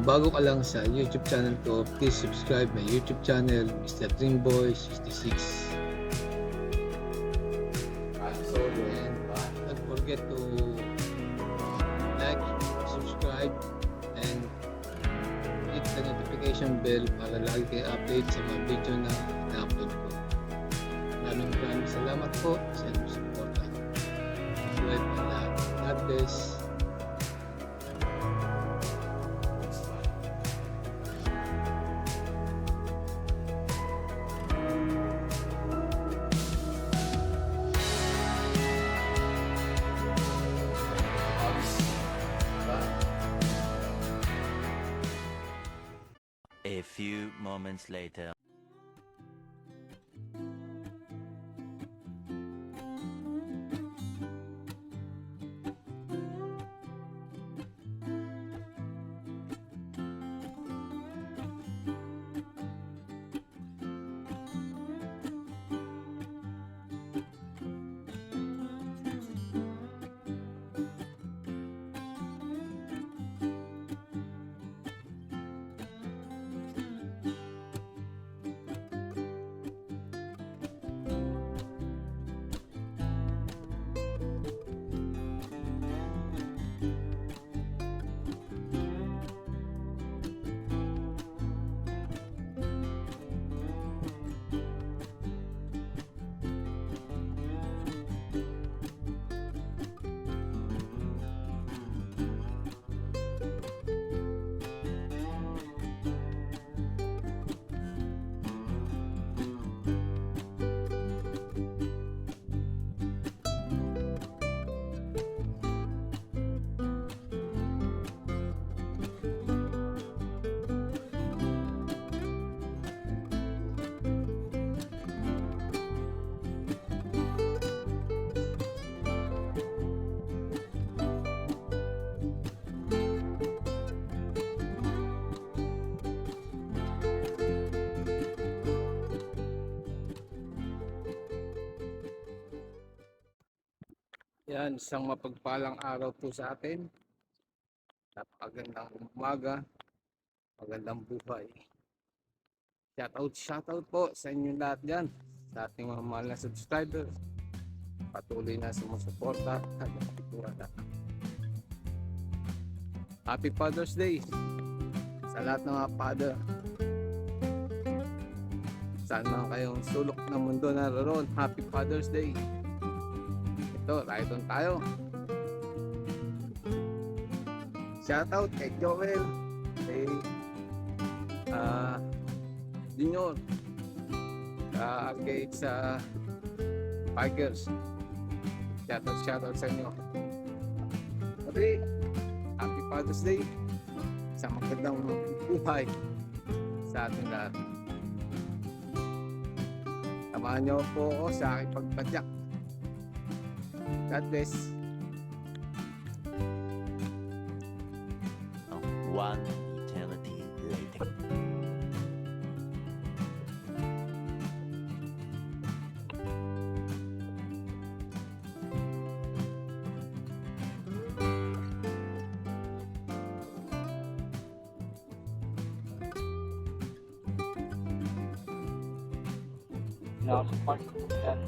bago ka lang sa YouTube channel ko, please subscribe my YouTube channel, Mr. Dreamboy66. And don't forget to like, subscribe, and hit the notification bell para lagi kayo update sa mga video na na-upload ko. Maraming salamat po sa inyong support. Buhay pa lahat. God bless. A few moments later. Yan, isang mapagpalang araw po sa atin. Napakagandang umaga, magandang buhay. Shoutout po sa inyo lahat dyan, sa ating mga mahal na subscriber. Patuloy na sumusuporta at nakikita na. Happy Father's Day sa lahat ng mga father. Saan man kayong sulok ng mundo naroon, Happy Father's Day. Ito, ride on tayo. Shoutout kay Joel, kay Junior, kay sa Bikers. Shoutout sa inyo. Okay, Happy Father's Day. Sa magandang buhay sa ating lahat. Samahan niyo po ako sa aking pagpadyak. God bless. One eternity later. Nakasupport yan.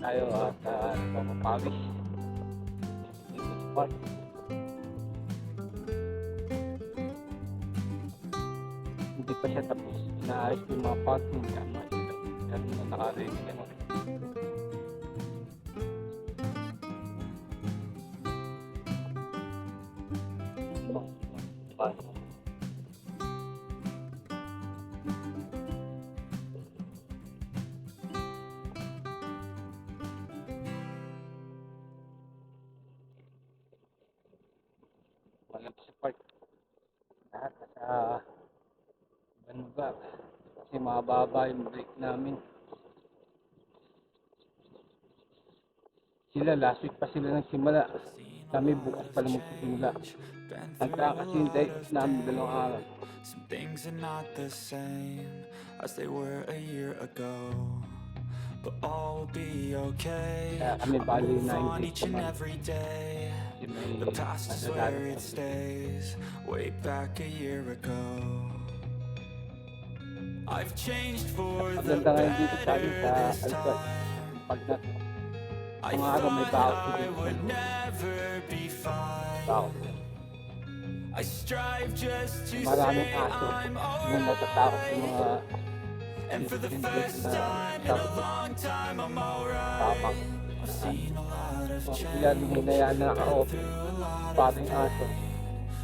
Tayo at pumapawis dito sa park. Hindi pa siya tapos. Inaayos ko yung mga parking dyan. Yan na naka-ready naman. kasi mababa yung break namin. Sila last week pa sila nagsimula. Kami bukas pa lang magsisimula. Nagkakasintay namin 2 araw. Some things are not the same as they were a year ago, but all will be okay. Kaya kami I bali move 9 on days each pa and man. every day. Kasi may The past is where madadaan it kami. stays, way back a year ago. I've changed for Ang the ganda ngayon dito sa amin better sa this Alcoy. time. Pag na I mga araw may thought bakot I dito. would never be fine. Bakot. I strive just to Maraming say aso. I'm Yung natatakot yung mga And for the distinguished first na time in a tapos long time, I'm tapak. alright. I've seen a lot of So, change, sila hinayaan na ako through a lot of paring aso.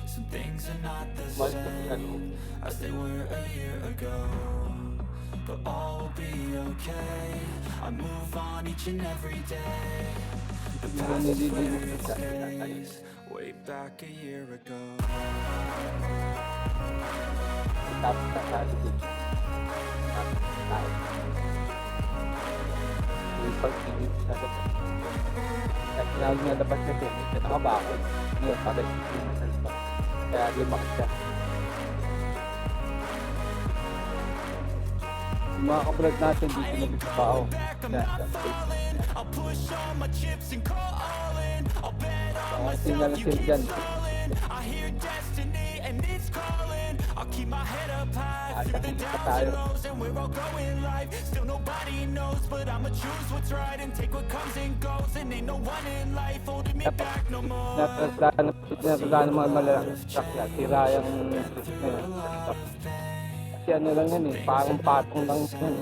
some things are not the Malis ko same sila loob. as they were a year ago, but all will be okay. I move on each and every day. The Hindi past is where nililinis it sa tatay. stays, way back a year ago. Tapos na sa likod. Tapos na tayo. Yung pag-ibig sa labas. At sinawag na labas kasi, may nakabakod. Ngayon, pagay yung sa labas. Kaya limak siya. Yung mga kabrad natin dito nagtrabaho. Kaya, I'll push all my chips and call all in. I'll bet on mga tingnan na myself, you sila keep dyan. scrolling. I hear destiny and it's calling. I'll keep my head up high through the Tahimik pa downs tayo. and lows, and we're all going live. Still nobody knows, but I'ma choose what's right and take what comes and goes. And ain't no one in life holding me back no more. Natatala ng mga malalaking truck na tira yung truck na yun. Kasi ano lang yan eh, parang patong lang yan.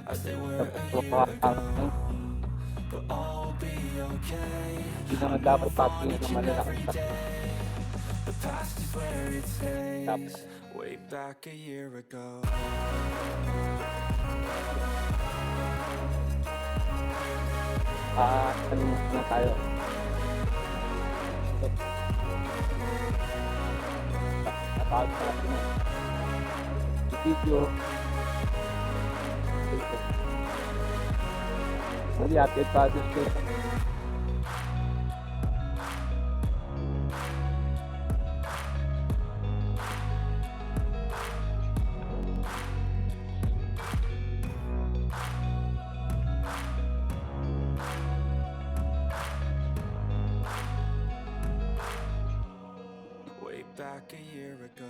As they were a Tapos year ago, parang but all will be okay. hindi naman dapat patong ng malalaking truck. The past is where it stays, Tapos way back a year ago. kalimutan na tayo. Napagod na natin yun. Yung video. Mali, update pa this Way back a year ago.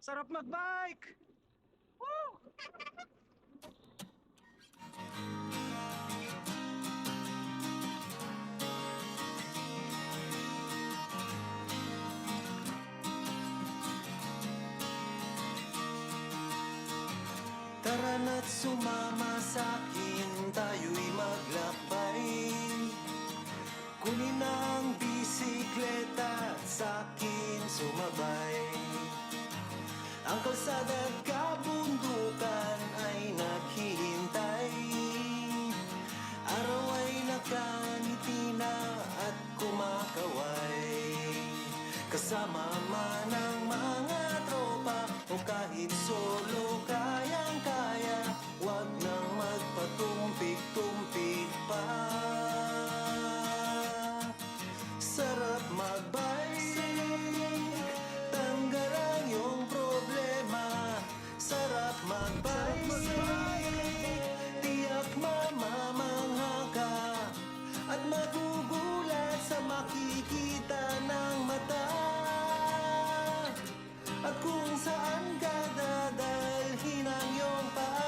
Sarap magbike! Woo! Tara na't sumama sa'kin, tayo'y maglakbay. Kunin ang bisikleta at sa'kin sumabay. Ang kalsada at kabundukan ay naghihintay. Araw ay nakangiti na at kumakaway. Kasama man ang mga tropa o kahit solo kayang-kaya. Huwag nang magpatumpik-tumpik pa. Sarap magbike, tanggal ang iyong problema. Sarap magbike, tiyak mamamangha ka at magugulat sa makikita ng mata. At kung saan ka dadalhin ang iyong paa.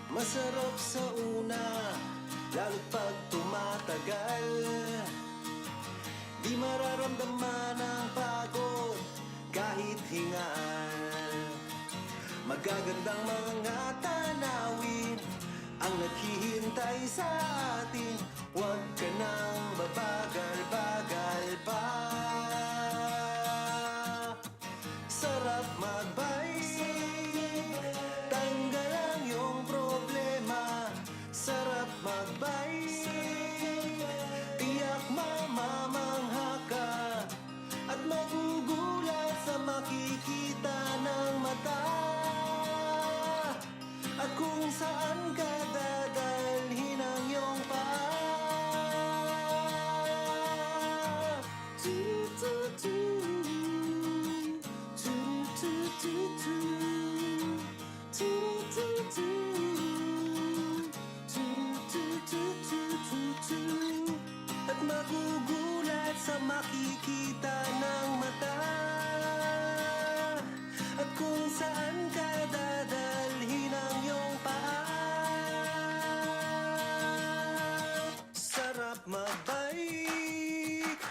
Masarap sa una, lalo't pag tumatagal. Di mararamdaman ang pagod kahit hingal. Magagandang mga tanawin ang naghihintay sa atin. Huwag ka nang babagal-bagal pa. Sarap magbike, tanggal ang iyong problema. Sarap magbike, tiyak mamamangha ka at magugulat sa makikita ng mata. At kung saan ka dadalhin ang iyong paa. At magugulat sa makikita ng mata. At kung saan ka dadalhin ang iyong paa. Sarap magbike,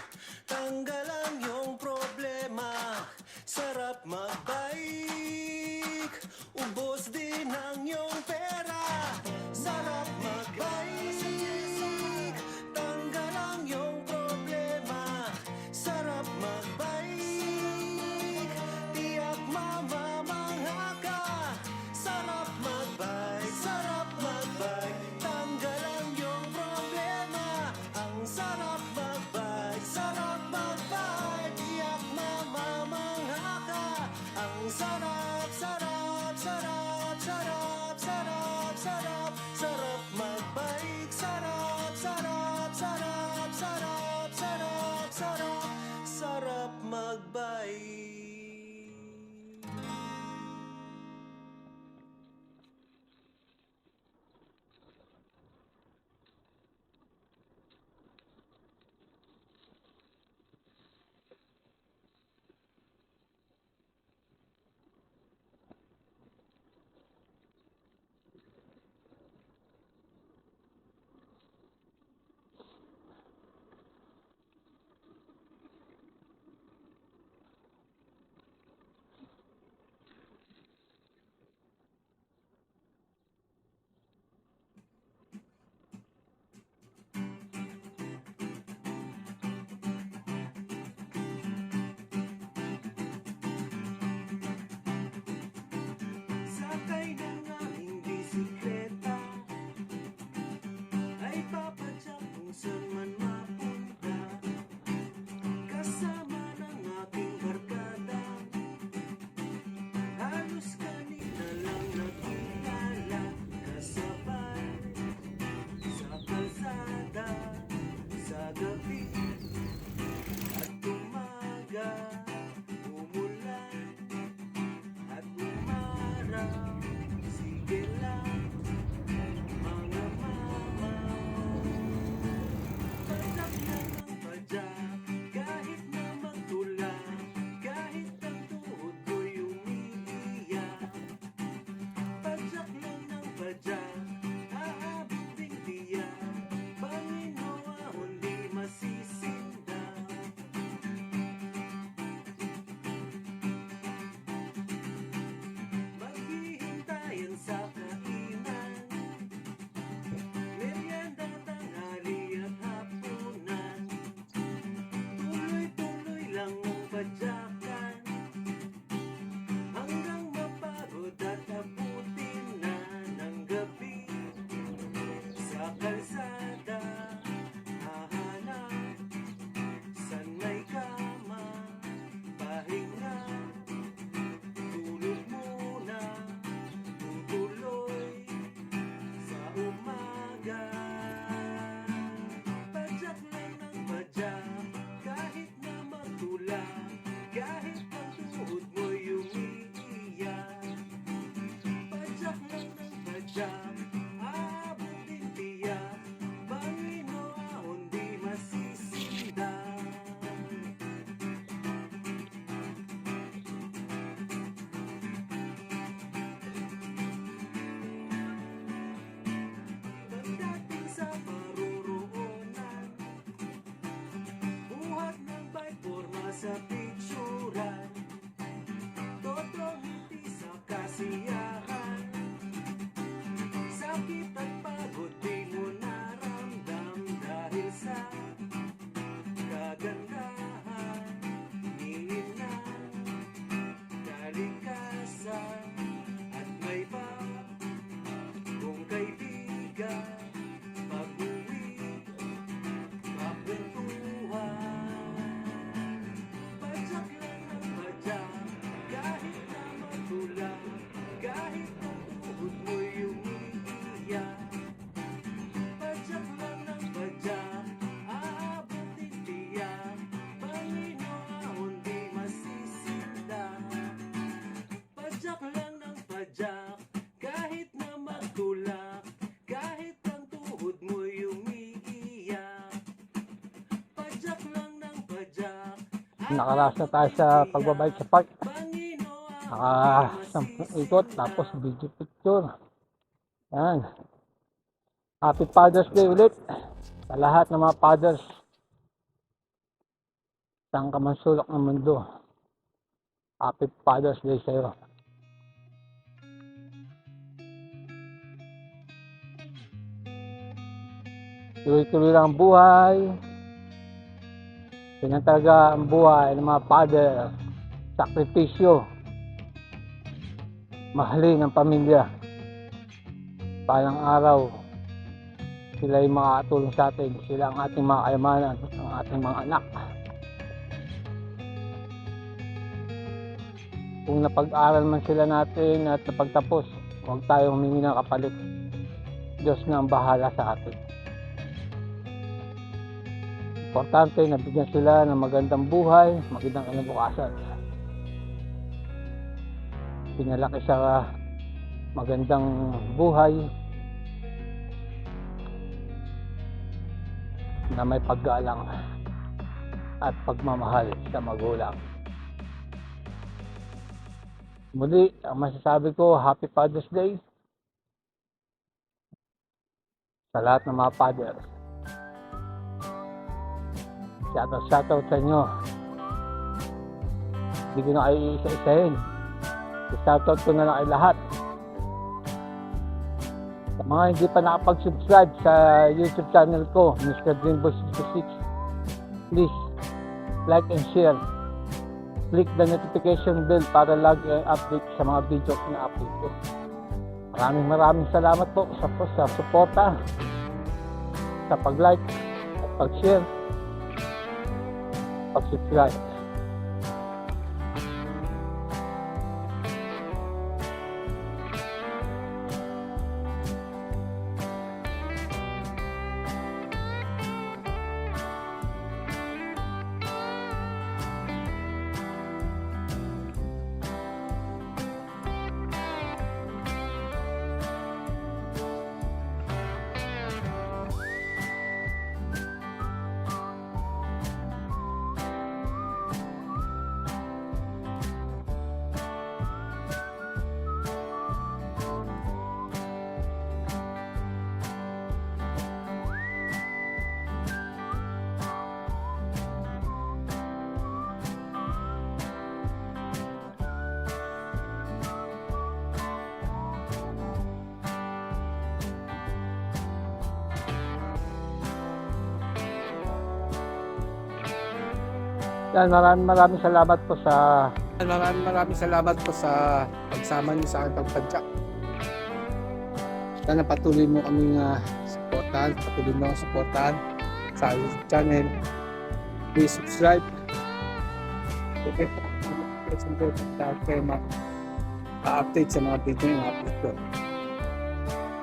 tanggal ang iyong problema. Sarap magbike, ubos din ang iyong pera. Sarap magbike, tanggal ang iyong problema. Sarap magbike, tiyak mamamangha ka. Sarap magbike, tanggal ang iyong problema. Ang sarap magbike, tiyak mamamangha ka. Ang sarap, sarap, sarap, sarap, sarap, sarap, sarap magbike. Sarap, sarap, sarap, sarap, sarap, sarap, sarap magbike. padyak, aabot din tiyak, Panginoon di masisindak. Pagdating sa paruroonan, buhat ng bike forma sa picturan, totoo hindi sa kasiyahan, sakit at pagod di mo naramdam dahil sa kagandahan, ngingin na kalikasan at may pa kung kaibigan, pag-uwi, kakwentuhan. Padyak lang ang padyak, kahit na matulak, kahit ang tuhod mo'y umiiyak. Padyak lang ng padyak, aabot din tiyak, Panginoon di masisindak. Padyak lang ng padyak, kahit na magtulak, kahit ang tuhod mo'y umiiyak. Padyak lang ng padyak, Nakaras na tayo sa pagbabike sa park. Panginoon Naka 10 ikot tapos video picture. Yan. Happy Father's Day ulit sa lahat ng mga fathers. Saan ka man sulok ng mundo. Happy Father's Day sa'yo. Tuloy-tuloy lang ang buhay. Yan talaga ang buhay ng mga father. Sakripisyo. Mahalin ang pamilya. Balang araw, sila yung makakatulong sa atin. Sila ang ating mga kayamanan, ang ating mga anak. Kung napag-aral man sila natin at napagtapos, huwag tayong humingi ng kapalit. Diyos na ang bahala sa atin. Importante na bigyan sila ng magandang buhay, magandang kinabukasan. Pinalaki sa magandang buhay na may paggalang at pagmamahal sa magulang. Muli, ang masasabi ko, Happy Father's Day sa lahat ng mga fathers. Shoutout sa inyo. Hindi ko na kayo isa-isahin. Shoutout ko na lang kay lahat. Sa mga hindi pa nakapag-subscribe sa YouTube channel ko, Mr. Dreamboy 66, please like and share. Click the notification bell para lagi ang update sa mga video na upload ko. Maraming salamat po sa suporta, sa pag-like at pag-share, pag-subscribe. Yan, maraming salamat po sa pagsama niyo sa aking pagpadyak. Sana patuloy mo kaming supportahan sa YouTube channel. Please subscribe. Update sa mga video yung upload ko.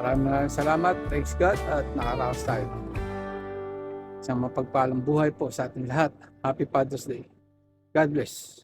Maraming salamat. Thanks God at nakaraos tayo. Isang mapagpalang buhay po sa ating lahat. Happy Father's Day. God bless.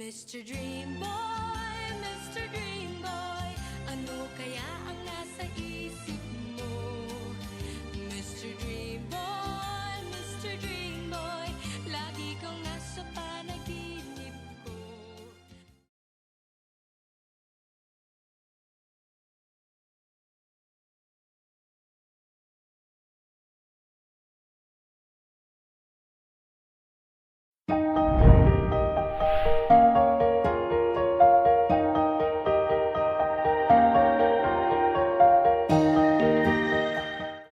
Mr. Dream Boy, ano kaya ang nasa